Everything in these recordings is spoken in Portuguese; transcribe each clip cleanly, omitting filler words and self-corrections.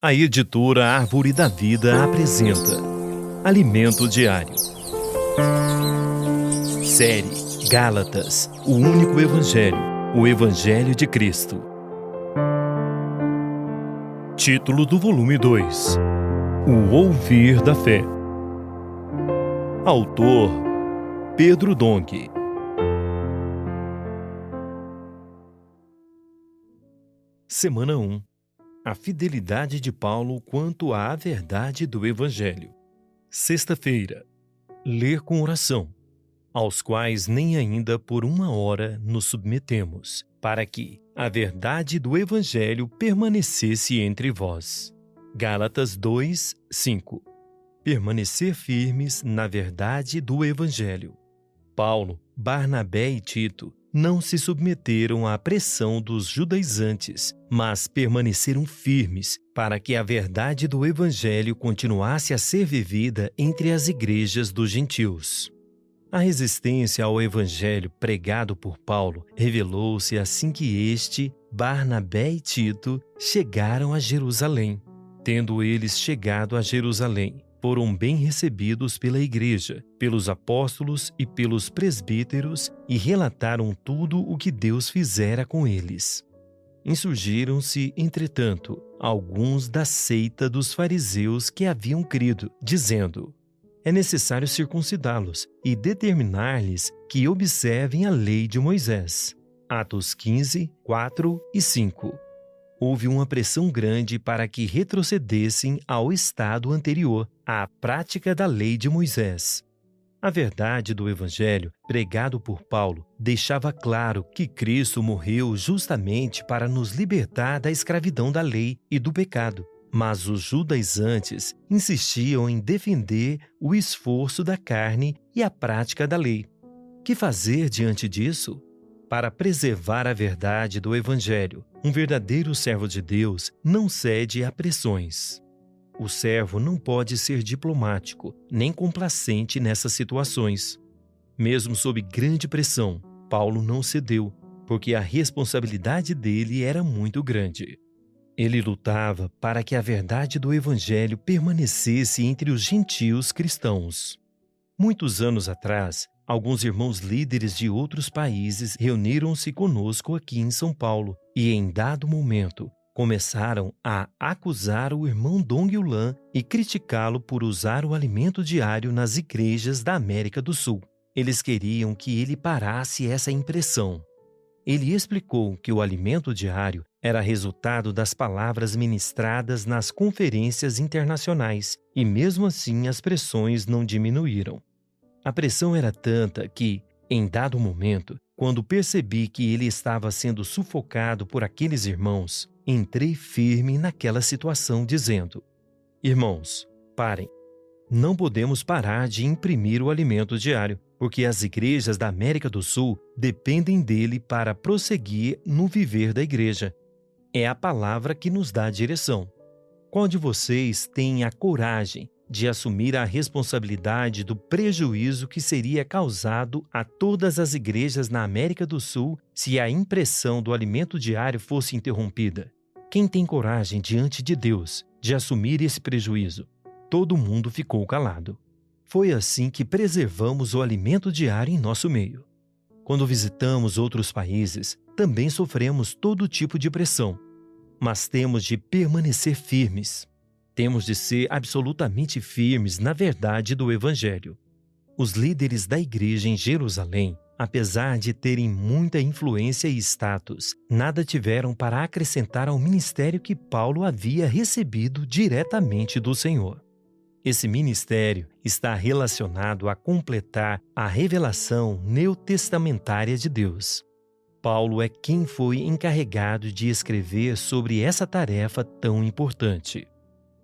A editora Árvore da Vida apresenta Alimento Diário. Série Gálatas, o único Evangelho, o Evangelho de Cristo. Título do volume 2: O Ouvir da Fé. Autor Pedro Dong. Semana 1. A fidelidade de Paulo quanto à verdade do Evangelho. Sexta-feira. Ler com oração, aos quais nem ainda por uma hora nos submetemos, para que a verdade do Evangelho permanecesse entre vós. Gálatas 2, 5. Permanecer firmes na verdade do Evangelho. Paulo, Barnabé e Tito não se submeteram à pressão dos judaizantes, mas permaneceram firmes para que a verdade do Evangelho continuasse a ser vivida entre as igrejas dos gentios. A resistência ao Evangelho pregado por Paulo revelou-se assim que Barnabé e Tito, chegaram a Jerusalém. Tendo eles chegado a Jerusalém, foram bem recebidos pela igreja, pelos apóstolos e pelos presbíteros e relataram tudo o que Deus fizera com eles. Insurgiram-se, entretanto, alguns da seita dos fariseus que haviam crido, dizendo: é necessário circuncidá-los e determinar-lhes que observem a lei de Moisés. Atos 15, 4 e 5. Houve uma pressão grande para que retrocedessem ao estado anterior, à prática da lei de Moisés. A verdade do Evangelho, pregado por Paulo, deixava claro que Cristo morreu justamente para nos libertar da escravidão da lei e do pecado. Mas os judaizantes insistiam em defender o esforço da carne e a prática da lei. Que fazer diante disso? Para preservar a verdade do Evangelho, um verdadeiro servo de Deus não cede a pressões. O servo não pode ser diplomático, nem complacente nessas situações. Mesmo sob grande pressão, Paulo não cedeu, porque a responsabilidade dele era muito grande. Ele lutava para que a verdade do Evangelho permanecesse entre os gentios cristãos. Muitos anos atrás, alguns irmãos líderes de outros países reuniram-se conosco aqui em São Paulo e, em dado momento, começaram a acusar o irmão Dong Yulan e criticá-lo por usar o alimento diário nas igrejas da América do Sul. Eles queriam que ele parasse essa impressão. Ele explicou que o alimento diário era resultado das palavras ministradas nas conferências internacionais e, mesmo assim, as pressões não diminuíram. A pressão era tanta que, em dado momento, quando percebi que ele estava sendo sufocado por aqueles irmãos, entrei firme naquela situação dizendo: irmãos, parem. Não podemos parar de imprimir o alimento diário, porque as igrejas da América do Sul dependem dele para prosseguir no viver da igreja. É a palavra que nos dá a direção. Qual de vocês tem a coragem de assumir a responsabilidade do prejuízo que seria causado a todas as igrejas na América do Sul se a impressão do alimento diário fosse interrompida? Quem tem coragem diante de Deus de assumir esse prejuízo? Todo mundo ficou calado. Foi assim que preservamos o alimento diário em nosso meio. Quando visitamos outros países, também sofremos todo tipo de pressão, mas temos de permanecer firmes. Temos de ser absolutamente firmes na verdade do Evangelho. Os líderes da igreja em Jerusalém, apesar de terem muita influência e status, nada tiveram para acrescentar ao ministério que Paulo havia recebido diretamente do Senhor. Esse ministério está relacionado a completar a revelação neotestamentária de Deus. Paulo é quem foi encarregado de escrever sobre essa tarefa tão importante.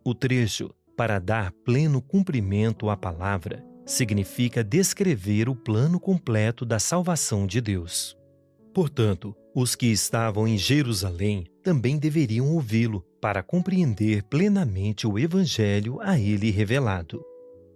O trecho, para dar pleno cumprimento à palavra, significa descrever o plano completo da salvação de Deus. Portanto, os que estavam em Jerusalém também deveriam ouvi-lo para compreender plenamente o Evangelho a ele revelado.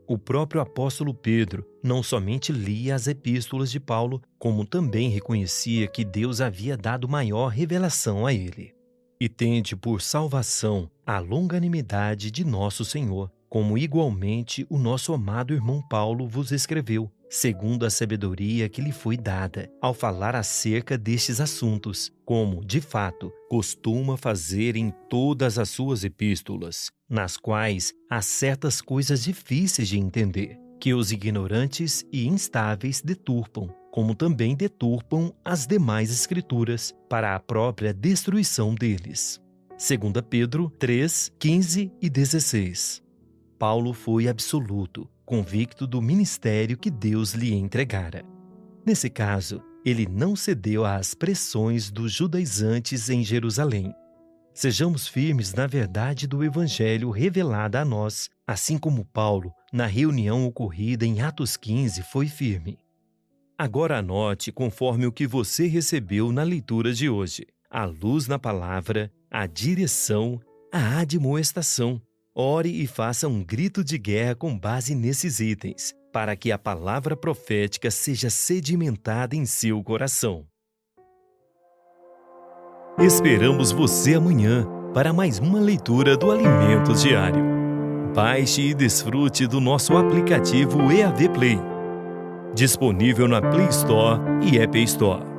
O próprio apóstolo Pedro não somente lia as epístolas de Paulo, como também reconhecia que Deus havia dado maior revelação a ele. e tende por salvação a longanimidade de nosso Senhor, como igualmente o nosso amado irmão Paulo vos escreveu, segundo a sabedoria que lhe foi dada, ao falar acerca destes assuntos, como, de fato, costuma fazer em todas as suas epístolas, nas quais há certas coisas difíceis de entender, que os ignorantes e instáveis deturpam, como também deturpam as demais escrituras, para a própria destruição deles. 2 Pedro 3, 15 e 16. Paulo foi absoluto, convicto do ministério que Deus lhe entregara. Nesse caso, ele não cedeu às pressões dos judaizantes em Jerusalém. Sejamos firmes na verdade do Evangelho revelada a nós, assim como Paulo, na reunião ocorrida em Atos 15, foi firme. Agora anote conforme o que você recebeu na leitura de hoje: a luz na palavra, a direção, a admoestação. Ore e faça um grito de guerra com base nesses itens, para que a palavra profética seja sedimentada em seu coração. Esperamos você amanhã para mais uma leitura do Alimento Diário. Baixe e desfrute do nosso aplicativo EAD Play, disponível na Play Store e App Store.